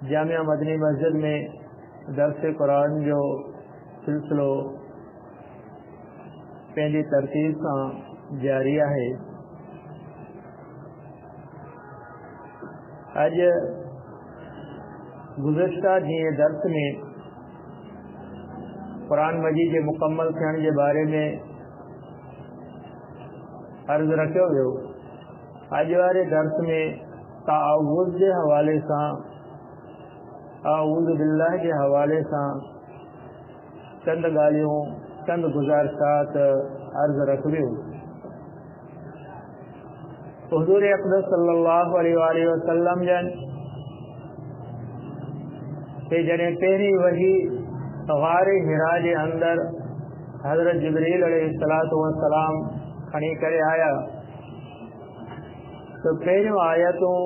जामिया मदनी मस्जिद में दर्स कुरान जो सिलसिलो पंहिंजी तरतीब सां जारी है। अज गुज़िश्ता ॾींहं दर्स में कुरान मजीद के मुकम्मल थियण के बारे में अर्ज़ रखियो वियो। अज वारे दर्स में ताअवुज़ के हवाले से आऊज़ बिल्लाह के हवाले से चंद गालियों चंद गुज़ारिशात अर्ज़ रखियो। हुज़ूर अक़दस सल्लल्लाहु अलैहि वसल्लम जन के जॾहिं पहिरीं वही ग़ार हिरा के अंदर हज़रत जिब्रील अलैहिस्सलातु वस्सलाम खणी करे आया तो पहिरियों आयतूं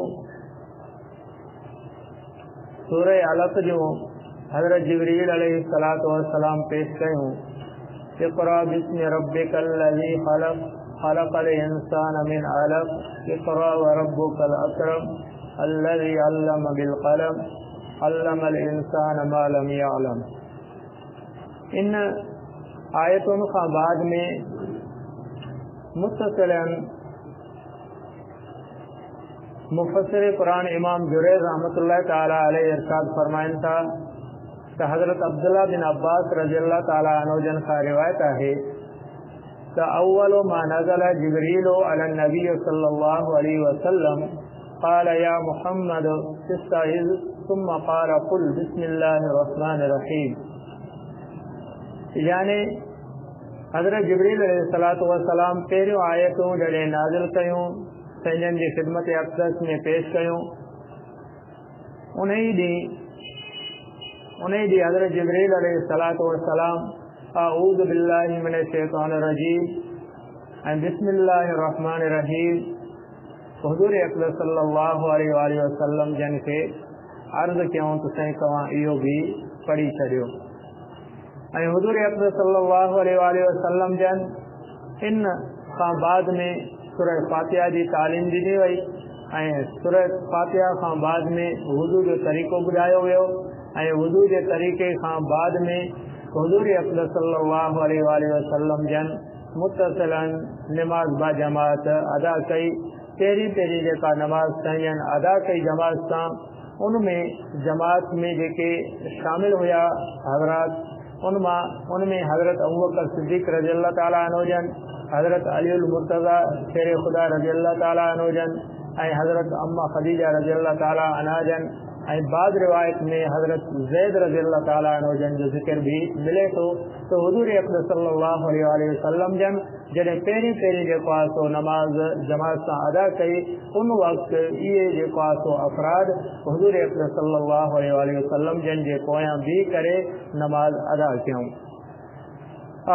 सूरह अलक़ जो हज़रत जिब्रील अलैहिस्सलातु वस्सलाम पेश कयूं। इक़रा बिस्मि रब्बिकल लज़ी ख़लक़ ख़लक़ल इंसान मिन अलक़ इक़रा व रब्बुकल अकरम अल्लज़ी अल्लम बिल क़लम अल्लमल इंसान मा लम यअलम। इन आयतों का बाद में मुस्तक़िलन मुफ़स्सिर कुरान इमाम जुरैर रहमतुल्लाहि तआला अलैहि इरशाद फरमाइन था कि हज़रत अब्दुल्लाह बिन अब्बास रज़ियल्लाहु तआला अन्हु जन का रिवायत है कि अव्वलु मा नज़ला जिब्रीलु अला नबी सल्लल्लाहु अलैहि वसल्लम क़ाल या मुहम्मद इस्तइज़ सुम्मा क़ाल क़ुल बिस्मिल्लाहिर रहमानिर रहीम। यानी हज़रत जिब्रील अलैहिस्सलातु वस्सलाम पहिरियों आयतूं जॾहिं नाज़िल कयूं संजन की खिदमत अक़दस में पेश कयूं। उन्हीं ॾींहुं हज़रत जिब्रील अलैहिस्सलातु वस्सलाम आऊज़ु बिल्लाहि मिनश शैतानिर रजीम ऐं बिस्मिल्लाहिर रहमानिर रहीम हुज़ूर अक़दस सल्लल्लाहु अलैहि वसल्लम जन के अर्ज़ कयूं तो साईं तव्हां इहो भी पढ़ी छॾियो। ऐं हुज़ूर अक़दस सल्लल्लाहु अलैहि वसल्लम जन इन खां बाद में सूरह फातिहा की तालीम दी वही ऐं सूरह फातिहा खां बाद में वुज़ू जो तरीक़ो ॿुधायो वियो ऐं वुज़ू के तरीक़े खां बाद में हुज़ूर अक़दस सल्लल्लाहु अलैहि वसल्लम जन मुत्तसिलन नमाज बा जमात अदा कई। पहिरीं जेका नमाज साईं अदा कई जमात सां उनमें जमात में जेके शामिल हुआ हज़रात उनमें हज़रत अबू बकर सिद्दीक़ रज़ियल्लाहु तआला अन्हु जन हज़रत अलीउल मुर्तज़ा शेर खुदा रज़ियल्लाहु तआला अन्हु जन ऐं हज़रत अम्मा खदीजा रज़ियल्लाहु तआला अन्हा जन ऐं बाद रिवायत में हज़रत ज़ैद रज़ियल्लाहु तआला अन्हु जन जो ज़िक्र भी मिले तो हुज़ूर अक़दस सल्लल्लाहु अलैहि वसल्लम जन जॾहिं पहिरीं जेको आहे सो नमाज जमात सां अदा कई उन वक़्त इहे जेको आहे सो अफ़राद हुज़ूर अक़दस सल्लल्लाहु अलैहि वसल्लम जन जे पोयां बीह करे नमाज अदा कयूं।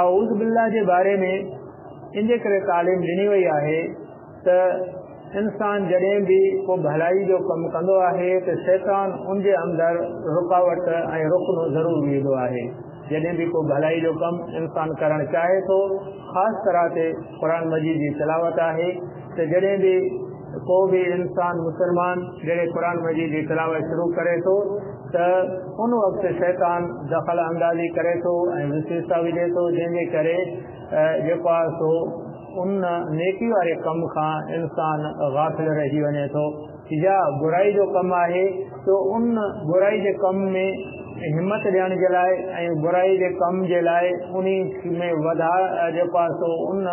आऊज़ बिल्लाह के बारे में इन करे तालीम ॾिनी वई आहे त इंसान जॾहिं भी को भलाई जो कम कंदो आहे तो शैतान उनके अंदर रुकावट ऐं रुकन ज़रूर विझंदो आहे। जॾहिं भी को भलाई जो कम इंसान करण चाहे तो ख़ास तरह से कुरान मजीद की तिलावत है तो जॾहिं भी को भी इंसान मुसलमान जॾहिं कुरान मजीद की तिलावत शुरू करे तो उन वक्त शैतान दखल अंदाज़ी करे तो विशेषता विझे तो जैसे करे जेको आहे सो उन नेकी वाले कम का इंसान गाफ़िल रही वने तो या बुराई जो कम है तो उन बुराई के कम में हिम्मत ॾियण के लाए ऐं बुराई के कम के लाए उन्हीं में वधा जेको आहे सो उन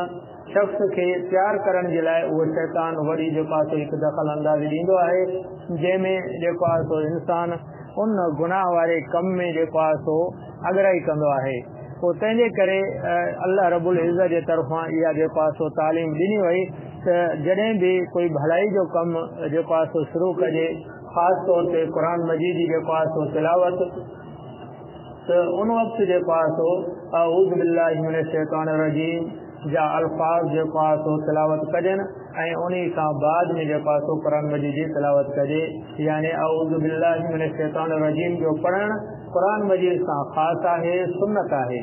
शख्स के तैयार करण के लाए वो शैतान वरी जेको आहे सो एक दखल अंदाज़ी ॾींदो आहे जंहिंमें जेको आहे सो इंसान उन गुनाह वाले कम में जेको आहे सो अगराई कंदो आहे। तो तंहिंजे करे अल्लाह रब्बुल इज़्ज़त जे तरफ़ां इहा जेको आहे सो तालीम ॾिनी वई त जॾहिं भी कोई भलाई जो कम जेको आहे सो शुरू कजे ख़ास तौर पे कुरान मजीद जी जेको आहे सो तिलावत तो उन वक्त जेको आहे सो अऊज़ु बिल्लाहि मिनश शैतानिर रजीम जा अल्फाज जेको आहे सो तिलावत कजनि ऐं उन्हीं खां बाद में जेको आहे सो कुरान मजीद जी तिलावत कजे। यानी अऊज़ु बिल्लाहि मिनश शैतानिर रजीम जो पढ़णु कुरान मजीद सां ख़ास है सुन्नत है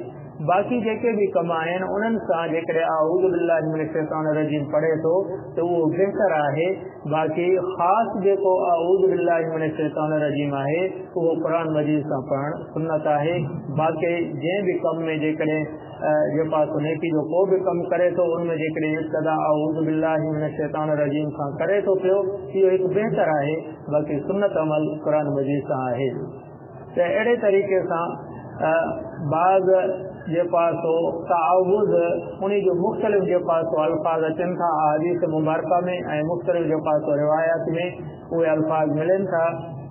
बाक़ी जेके भी कम आहिनि उन्हनि सां जेकॾहिं आऊज़ बिल्लाहि मिनश शैतानिर रजीम पढ़े थो त उहो बहितर आहे। बाक़ी ख़ासि जेको आऊज़ बिल्लाहि मिनश शैतानिर रजीम आहे उहो क़ुरान मजीद सां पढ़णु सुन्नत आहे। बाक़ी जंहिं बि कम में जेकॾहिं जेको आहे नेकी जो को बि कमु करे थो उनमें जेकॾहिं इब्तिदा आऊज़ बिल्लाहि मिनश शैतानिर रजीम सां करे थो पियो इहो हिकु बहितर आहे। बाक़ी सुन्नत अमल क़ुरान मजीद सां आहे। त अहिड़े तरीक़े सां बाज़ जेको आहे सो तावुज़ उन जो मुख़्तलिफ़ जेको आहे सो अल्फाज़ अचनि था अहादीस मुबारका में ऐं मुख़्तलिफ़ जेको आहे सो रिवायात में उहे अल्फाज़ मिलनि था।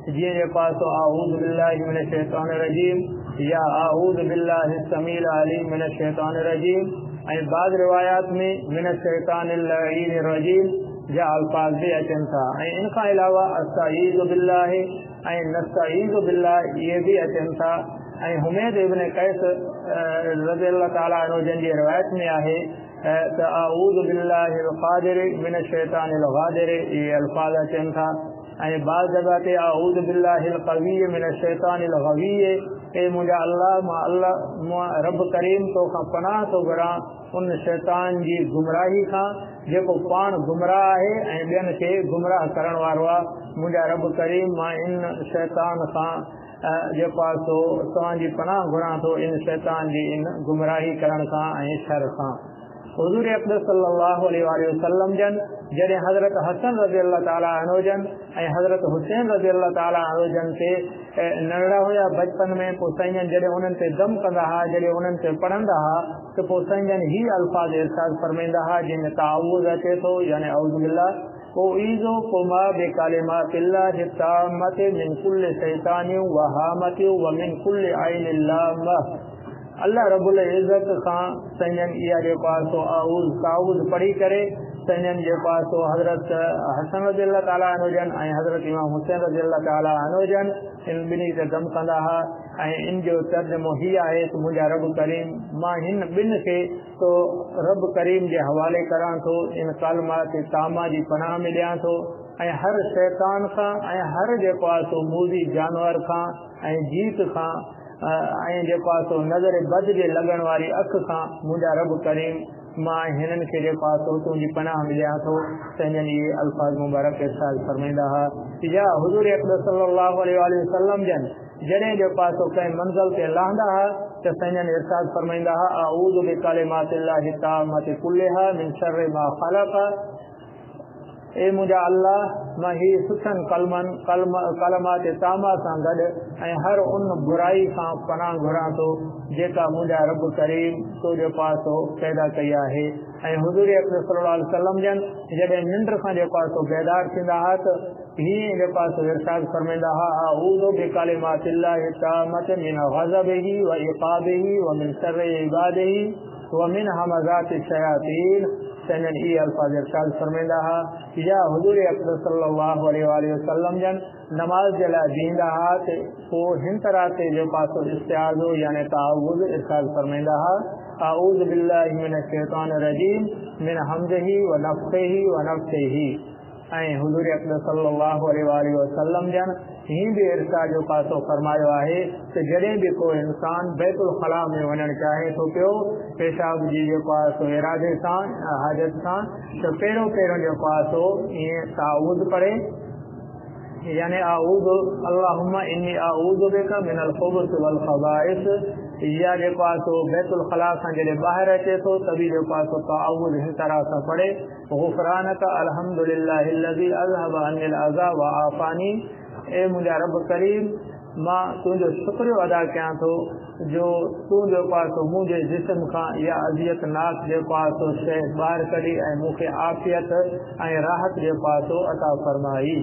जीअं जेको आहे सो आऊज़ बिल्लाहि मिनश शैतानिर रजीम या आऊज़ बिल्लाहि समील अलीम मिनश शैतानिर रजीम ऐं बाज़ रिवायात में मिनश शैतानिल लईनिर रजीम जा अल्फाज़ भी अचनि था। ऐं इन खां अलावा अस्तईज़ु बिल्लाहि ऐं नस्तईज़ु बिल्लाहि इहे भी अचनि था। ऐं हुमैद इब्न कैस रज़ियल्लाहु तआला अन्हु जन जी रिवायत में आहे त आऊज़ु बिल्लाहिल क़ादिर मिनश शैतानिल गादिर इहे अल्फाज़ अचनि था। ऐं बाज़ जगह ते आऊज़ु बिल्लाहिल क़विय मिनश शैतानिल गवीय ए मुंहिंजा मां रब करीम तोखां पनाह थो घुरां उन शैतान जी गुमराही खां जेको पाण गुमराह आहे ऐं ॿियनि खे गुमराह करण वारो आहे। मुंहिंजा रब करीम मां इन शैतान खां जेको आहे सो तव्हांजी पनाह घुरां थो इन शैतान जी इन गुमराही करण खां ऐं शर खां। हुज़ूर अक़दस सल्लल्लाहु अलैहि वसल्लम जन जॾहिं हज़रत हसन रज़ियल्लाहु तआला अन्हु जन ऐं हज़रत हुसैन रज़ियल्लाहु तआला अन्हु जन ते नंढड़ा हुया बचपन में पोइ साईं जन जॾहिं उन्हनि ते दम कंदा हुआ जॾहिं उन्हनि ते पढ़ंदा हुआ त पोइ साईं जन ही अल्फाज़ इरशाद फरमाईंदा हुआ जंहिंमें तावुज़ अचे थो यानी आऊज़ु बिल्लाह ओईज़ो कुमा बिकलिमातिल्लाहि ताम्मति मिन कुल्लि शैतानिन व हामति व मिन कुल्लि ऐनिन लाम्मा। अल्लाह रब्बुल इज़्ज़त खां साईं जन इहा जेको आहे सो तावुज़ पढ़ी करे साईं जन जेको आहे सो हज़रत हसन रज़ियल्लाहु तआला अन्हु जन ऐं हज़रत इमाम हुसैन रज़ियल्लाहु तआला अन्हु जन इन ॿिन्ही ते दम कंदा हुआ। ऐं इन जो तर्जुमो ही आहे त मुंहिंजा रब करीम मां हिन ॿिनि खे तो रब करीम जे हवाले करां थो इन कलमात तामा जी पनाह में ॾियां थो ऐं हर शैतान खां ऐं हर जेको आहे सो मूज़ी जानवर खां ऐं जीत खां ऐं जेको आहे सो नज़र बद जे लॻण वारी अख खां मुंहिंजा रब करीम मां हिननि खे जेको आहे सो तुंहिंजी पनाह में ॾियां थो। साईं इहे अल्फाज़ मुबारक इरशाद फरमाईंदा हुआ। या हुज़ूर अक़दस सल्लल्लाहु अलैहि वसल्लम जन जॾहिं जेको आहे सो कंहिं मंज़िल ते लहंदा हुआ त साईं जन इरशाद फरमाईंदा हुआ आऊज़ु बिकलिमातिल्लाहि ताम्मति कुल्लिहा मिन शर्रि मा ख़लक़। ए मुंहिंजा अल्लाह मां ही सुठनि कलमात तामा सां गॾु ऐं हर उन बुराई खां पनाह घुरां थो जेका मुंहिंजा रब करीम तो जेको आहे सो पैदा कई आहे। ऐं हुज़ूर अक़दस सल्लल्लाहु अलैहि वसल्लम जन जॾहिं निंड खां जेको आहे सो बेदार थींदा हुआ त हीअं जेको आहे सो इरशाद फरमाईंदा हुआ आऊज़ु बिकलिमातिल्लाहि ताम्मति मिन ग़ज़बिही व इक़ाबिही व मिन शर्रि इबादिही व मिन हमज़ाति शयातीन। साईं इहे अल्फाज़ इरशाद फरमाईंदा हुआ। या हुज़ूर अक़दस सल्लल्लाहु अलैहि वसल्लम जन नमाज जे लाइ बीहंदा हुआ त पोइ हिन तरह ते जेको आहे सो इस्तिआज़ो यानी तावुज़ इरशाद फरमाईंदा हुआ आऊज़ु बिल्लाहि मिनश शैतानिर रजीम मिन हमज़िही व नफ़्ख़िही व नफ़्सिही। ऐं हुज़ूर अक़दस सल्लल्लाहु अलैहि वसल्लम जन हीअं बि इरशाद जेको आहे सो फरमायो आहे त जॾहिं बि को इंसान बैतुल ख़ला में वञणु चाहे थो पियो पेशाब जी जेको आहे सो इरादे सां हाजत सां त पहिरियों जेको आहे सो ईअं तावुज़ पढ़े यानी आऊज़ु अल्लाहुम्मा इन्नी आऊज़ु बिका मिनल ख़ुबुस वल ख़बाइस। या जेको आहे सो बैतुल ख़ला खां जॾहिं ॿाहिरि अचे थो तभी जेको आहे सो तावुज़ हिन तरह सां पढ़े गुफ़रानक अल्हम्दुलिल्लाहि अल्लज़ी अज़हब अन्निल अज़ा व आफ़ानी। ए मुंहिंजा रब करीम मां तुंहिंजो शुक्रियो अदा कयां थो जो तूं जेको आहे सो मुंहिंजे जिस्म खां इहा अज़ियतनाक जेको आहे सो शइ ॿाहिरि कढी ऐं मूंखे आफ़ियत ऐं राहत जेको आहे सो अता फरमाई।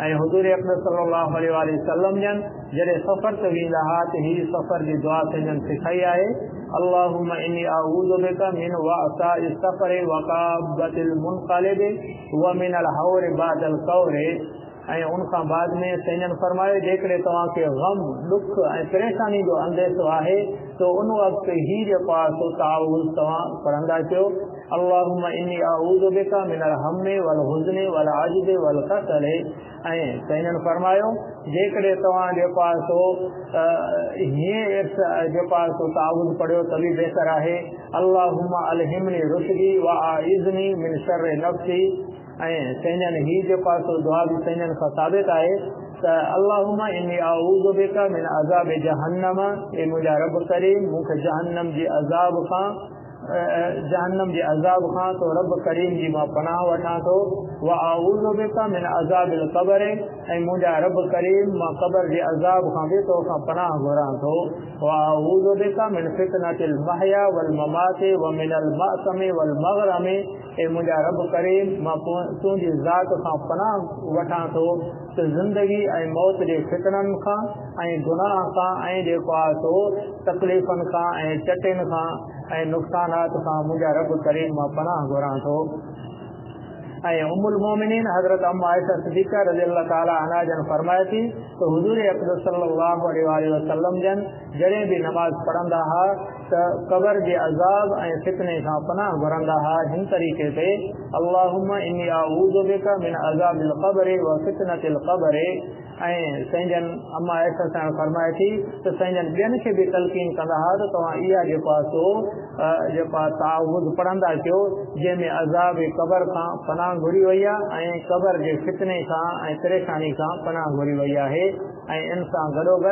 ऐं हुज़ूर अक़दस सल्लल्लाहु अलैहि वसल्लम जन जॾहिं सफ़र ते वेंदा हुआ त हीअ सफ़र जी दुआ संजन सिखाई आहे अल्लाहुम्मा इन्नी आऊज़ु बिका मिन वअसाइ सफ़र व काबतिल मुनक़लिब व मिनल हौर बादल कौर। ऐं उन खां बाद में सैन फरमायो जेकॾहिं तव्हांखे गम दुख ऐं परेशानी जो अंदेशो आहे तो उन वक़्तु ही जेको आहे सो तावुज़ तव्हां पढ़ंदा कयो अल्लाहुम्मा इन्नी अऊज़ु बिका मिनल हम्मे वल हुज़्नि वल अज्ज़ि वल कसली। ऐं साईं फरमायो जेकॾहिं तव्हां जेको आहे सो हीअं जेको आहे सो तावुज़ पढ़ियो त बि बहितर आहे। अल्लाहुम्मा अलहिमनी रुशदी व आइज़नी मिन शर्रि नफ्सी। ऐं साईं ही जेको आहे सो दुआ बि साईं खां साबित आहे त अल्लाहुम्मा इन्नी अऊज़ु बिका मिन अज़ाब जहन्नम, ए मुंहिंजा रब करीम मूंखे जहन्नम जे अज़ाब खां तो रब करीम जी मां पनाह वठां थो। व अऊज़ु बिका मिन अज़ाबिल क़ब्र, ऐं मुंहिंजा रब करीम मां क़ब्र जे अज़ाब खां बि तोखां पनाह घुरां थो। व अऊज़ु बिका मिन फितनतिल महया वल ममात व मिनल मअसम वल मग़रम, ऐं मुंहिंजा रब करीम मां तुंहिंजी ज़ात खां पनाह वठां थो त ज़िंदगी ऐं मौत जे फितननि खां ऐं गुनाह खां ऐं जेको आहे सो तकलीफ़ुनि खां ऐं चटिन खां ऐं नुक़सानात खां मुंहिंजा रब करीम मां पनाह घुरां थो। ऐं उम्मुल मोमिनीन हज़रत अम्मा आयशा सिद्दीक़ा रज़ियल्लाहु ताला अन्हा जन फरमाए थी त हुज़ूर अक़दस सल्लल्लाहु अलैहि वसल्लम जन जॾहिं बि नमाज़ पढ़ंदा हुआ त क़ब्र जे अज़ाब ऐं फितने खां पनाह घुरंदा हुआ हिन तरीक़े ते अल्लाहुम्मा इन्नी अऊज़ु बिका मिन अज़ाबिल क़ब्र व फितनतिल क़ब्र। ऐं साईं जन अम्मा आयशा सां फरमाए थी त साईं जन ॿियनि खे बि तलक़ीन कंदा हुआ त तव्हां इहा जेको आहे सो जेको आहे तावुज़ पढ़ंदा कयो जंहिंमें अज़ाब क़ब्र खां पनाह घुरी वई आहे ऐं क़ब्र जे फितने खां ऐं परेशानी खां पनाह घुरी वई आहे। ऐं इन सां गॾोगॾु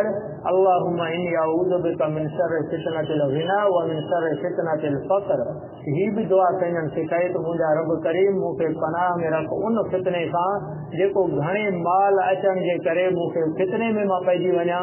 अल्लाहुम्मा इन्नी अऊज़ु बिका मिन शर्रि फितनतिल ग़िना व मिन शर्रि फितनतिल फ़क़्र। ही बि दुआ साईं सिखाई त मुंहिंजा रब करीम मूंखे पनाह में रख उन फितने खां जेको घणे माल अचण जे करे मूंखे फितने में मां पइजी वञा,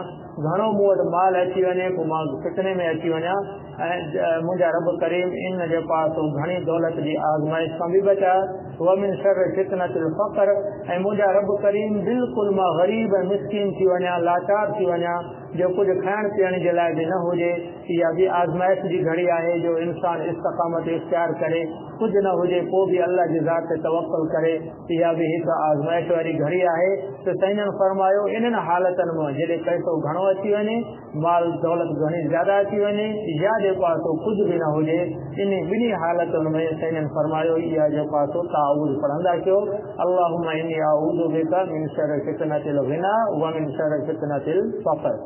घणो मूं वटि माल अची वञे पोइ मां फितने में अची वञा। ऐं मुंहिंजा रब करीम इन जेको आहे सो घणी दौलत जी आज़माइश खां बि बचाए। व मिन शर्रि फितनतिल फ़क़्र, ऐं मुंहिंजा रब करीम बिल्कुलु मां ग़रीब ऐं मिस्कीन थी वञा, लाचार थी वञा, जो कुछ खाइण पीअण जे लाइ भी न हुजे। इहा भी आज़माइश की घड़ी आहे जो इंसान इस्तक़ामत इख्तियार करे, कुछ न हुजे पोइ भी अल्लाह जी ज़ात ते तवक्कुल करे। इहा भी एक आज़माइश वारी घड़ी आहे। तो साईं फरमायो इन्हनि हालतनि में जॾहिं पैसो घणो अची वञे, माल दौलत घणी ज़्यादा अची वञे, या जेको आहे सो कुछ भी न हुजे, इन ॿिन्ही हालतुनि में साईं फरमायो इहा जेको आहे सो ताऊज़ पढ़ंदा कयो। अल्लाहुम्मा इन्नी अऊज़ु बिका मिन शर्रि फितनतिल ग़िना व मिन शर्रि फितनतिल फ़क़्र।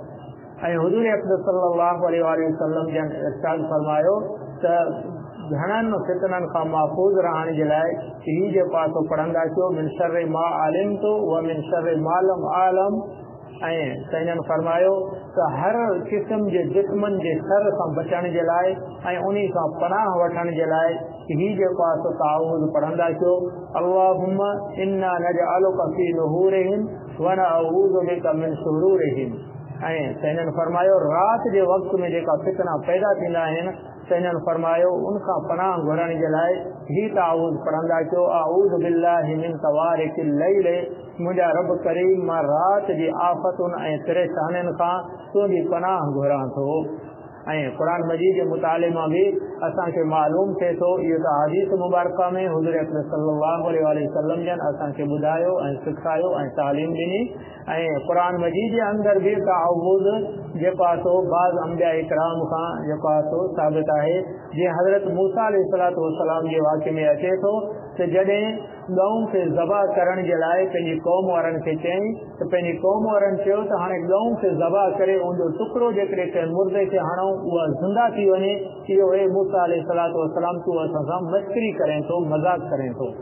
ऐं हुज़ूर अक़दस सल्लल्लाहु अलैहि वसल्लम जन इरशाद फरमायो त घणनि फितननि खां महफूज़ रहण जे लाइ ही जेको आहे सो पढ़ंदा कयो, मिन शर्रि मा अलिमतु व मिन शर्रि मा लम आलम। ऐं साईं फरमायो त हर क़िस्म जे जिस्मनि जे शर खां बचण जे लाइ ऐं उन खां पनाह वठण जे लाइ ही जेको आहे सो ताऊज़ पढ़ंदा कयो। अल्लाहुम्मा इन्ना नजअलुका फी नुहूरिहिम व नअऊज़ु बिका मिन शुरूरिहिम। ऐं साईं फरमायो रात जे वक़्त में जेका फितना पैदा थींदा आहिनि, साईं फरमायो उनखां पनाह घुरण जे लाइ ही ताऊज़ पढ़ंदा कयो। अऊज़ु बिल्लाहि मिन तवारिकिल लैल, मुंहिंजा रब करीम मां रात जी आफ़तुनि ऐं परेशानियुनि खां तुंहिंजी पनाह घुरां थो। ऐं क़ुरान मजीद जे मुताले मां भी असांखे मालूम थिए थो, इहो त हदीस मुबारका में हुज़ूर अक़दस सल्लल्लाहु अलैहि वसल्लम जन असांखे ॿुधायो ऐं सिखायो ऐं तालीम ॾिनी। ऐं क़ुरान मजीद जे अंदर भी ताऊज़ जेको आहे सो बाज़ अंबिया इकराम खां जेको आहे सो साबित आहे। जीअं हज़रत मूसा अलैहिस्सलातु वस्सलाम जे वाक़े में अचे थो त जॾहिं गऊं खे ज़बह करण जे लाइ पंहिंजी क़ौम वारनि खे चयईं त पंहिंजी क़ौम वारनि चयो त हाणे गऊं खे ज़बह करे उनजो टुकड़ो जेकॾहिं कंहिं मुर्दे खे हणूं उहा ज़िंदा थी वञे, इहो ए मूसा अलैहिस्सलातु वस्सलाम तूं असां सां मस्करी करें थो, मज़ाक करें थो।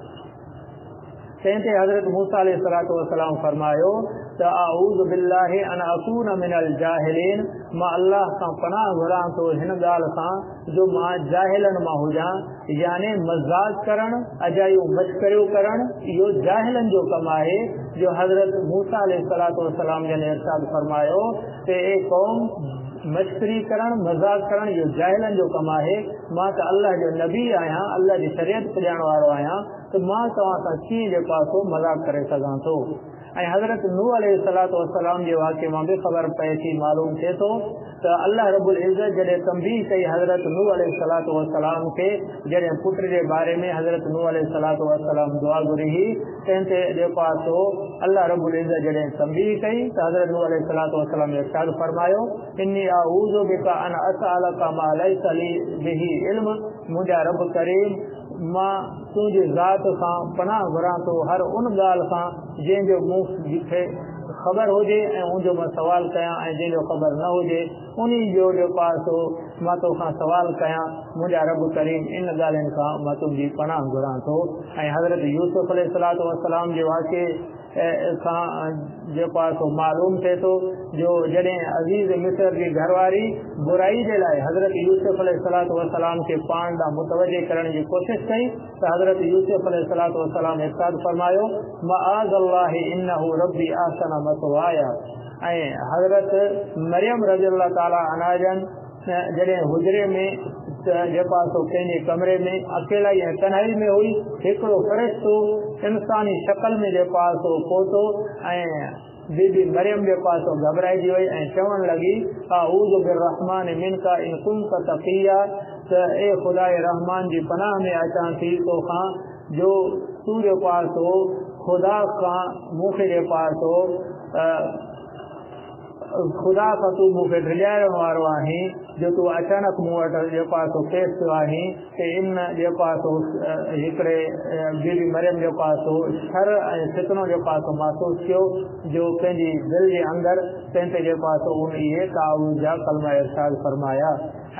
तंहिं ते हज़रत मूसा अलैहिस्सलातु वस्सलाम फरमायो त अऊज़ु बिल्लाहि अन अकून मिनल जाहिलीन, मां अल्लाह खां पनाह घुरां थो हिन ॻाल्हि खां जो मां जाहिलनि मां हुजां। यानी मज़ाक करण, अजायूं मश्करियूं करण, इहो जाहिलनि जो कमु आहे। जो हज़रत मूसा अलैहिस्सलातु वस्सलाम जन इरशाद फरमायो त ए क़ौम, मश्करी करण, मज़ाक करण इहो जाहिलनि जो कमु आहे। मां त अल्लाह जो नबी आहियां, अल्लाह जी शरीयत पुॼाइण वारो आहियां, त मां तव्हां सां कीअं जेको आहे सो मज़ाक करे सघां थो। ऐं हज़रत नूह अलैहिस्सलातु वस्सलाम जे वाक़े मां भी ख़बर पए थी, मालूम थिए थो त अल्लाह रब्बुल इज़्ज़त जॾहिं तंबीह कई हज़रत नूह अलैहिस्सलातु वस्सलाम खे, जॾहिं पुट जे बारे में हज़रत नूह अलैहिस्सलातु वस्सलाम दुआ घुरी हुई, तंहिं ते जेको आहे सो अल्लाह रब्बुल इज़्ज़त जॾहिं तंबीह कई त हज़रत नूह अलैहिस्सलातु वस्सलाम इरशाद फरमायो इन्नी अऊज़ु बिका अन असअलका मा लैसा ली बिही इल्म, मुंहिंजा रब करीम मां तुंहिंजी ज़ात खां पनाह घुरां थो हर उन ॻाल्हि खां जंहिंजो मूंखे ख़बर हुजे ऐं उनजो मां सवाल कयां ऐं जंहिंजो ख़बर न हुजे उन जो जेको आहे सो मां तोखां सवाल कयां। मुंहिंजा रब करीम इन ॻाल्हियुनि खां मां तुंहिंजी पनाह घुरां थो। ऐं हज़रत यूसुफ अलैहिस्सलातु वस्सलाम जे वाक़े खां जेको आहे सो मालूम थिए थो जो जॾहिं अज़ीज़ मिस्र जी घरवारी बुराई जे लाइ हज़रत यूसुफ अलैहिस्सलातु वस्सलाम खे पाण ॾांहुं मुतवजे करण जी कोशिशि कई त हज़रत यूसुफ अलैहिस्सलातु वस्सलाम इरशाद फरमायो मआज़ल्लाहि इन्नहु रब्बी अहसन मसवाया। ऐं हज़रत मरियम रज़ियल्लाहु ताला अन्हा जन जॾहिं हुजरे में जेको आहे सो पंहिंजे कमरे में अकेला ऐं तन्हाई में हुई हिकिड़ो फ़रिश्तो इंसानी शक्ल में जेको आहे सो पहुतो ऐं बीबी मरियम जेको आहे सो घबराइजी वई ऐं चवण लॻी अऊज़ु बिर्रहमान मिनका इन कुंत तक़िया त ए ख़ुदा रहमान जी पनाह में अचां थी तोखां जो तूं जेको आहे सो ख़ुदा खां मूंखे जेको आहे सो ख़ुदा खां तूं मूंखे डिॼाइण वारो आहीं जो तूं अचानक मूं वटि जेको आहे सो पेश थियो आहीं कि इन जेको आहे सो हिकिड़े बीबी मरियम जेको आहे सो शर ऐं फितनो जेको आहे सो महसूसु कयो जो पंहिंजी दिलि जे अंदरि तंहिं ते जेको आहे सो उन इहे ताऊज़ जा कलमा इरशाद फरमाया।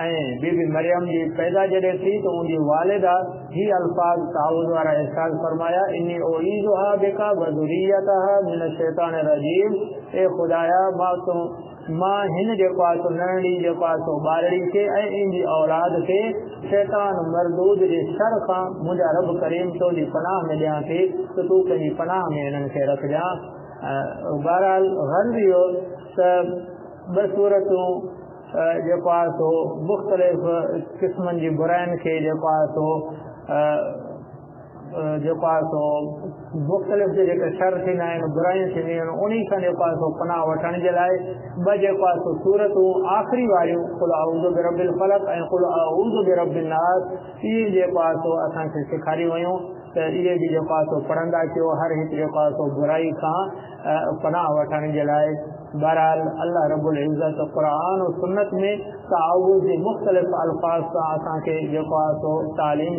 ऐं बीबी मरियम जी पैदा जॾहिं थी त उनजी वालिदा ही अल्फाज ताऊज़ वारा इरशाद फरमाया इन्नी उईज़ुहा बिका व ज़ुर्रियतहा मिन शैतानिर रजीम। ए ख़ुदाया मां हिन जेको आहे सो नंढड़ी जेको आहे सो ॿारड़ी खे ऐं इनजी औलाद खे शैतान मरदूद जे शर खां मुंहिंजा रब करीम तुंहिंजी पनाह में ॾियां थी त तूं पंहिंजी पनाह में हिननि खे रखजांइ। बहरहाल गर्ज़ इहो त ॿ सूरतूं जेको आहे सो मुख़्तलिफ़ क़िस्मनि जी बुराइनि खे जेको आहे सो मुख़्तलिफ़ जेके शर थींदा आहिनि बुराइयूं थींदियूं आहिनि उन्ही खां जेको आहे सो पनाह वठण जे लाइ ॿ जेको आहे सो सूरतूं आख़िरी वारियूं क़ुल अऊज़ु बिरब्बिल फलक ऐं क़ुल अऊज़ु बिरब्बिन नास इहे जेको आहे सो असांखे सेखारियूं वयूं त इहे बि जेको आहे सो पढ़ंदा कयो हर हिकु जेको आहे सो बुराई खां पनाह वठण जे लाइ। बहरहाल अल्लाह रब्बुल इज़्ज़त क़ुरान और सुन्नत में ताऊज़ जे मुख़्तलिफ़ अल्फाज़ सां असांखे जेको आहे सो तालीम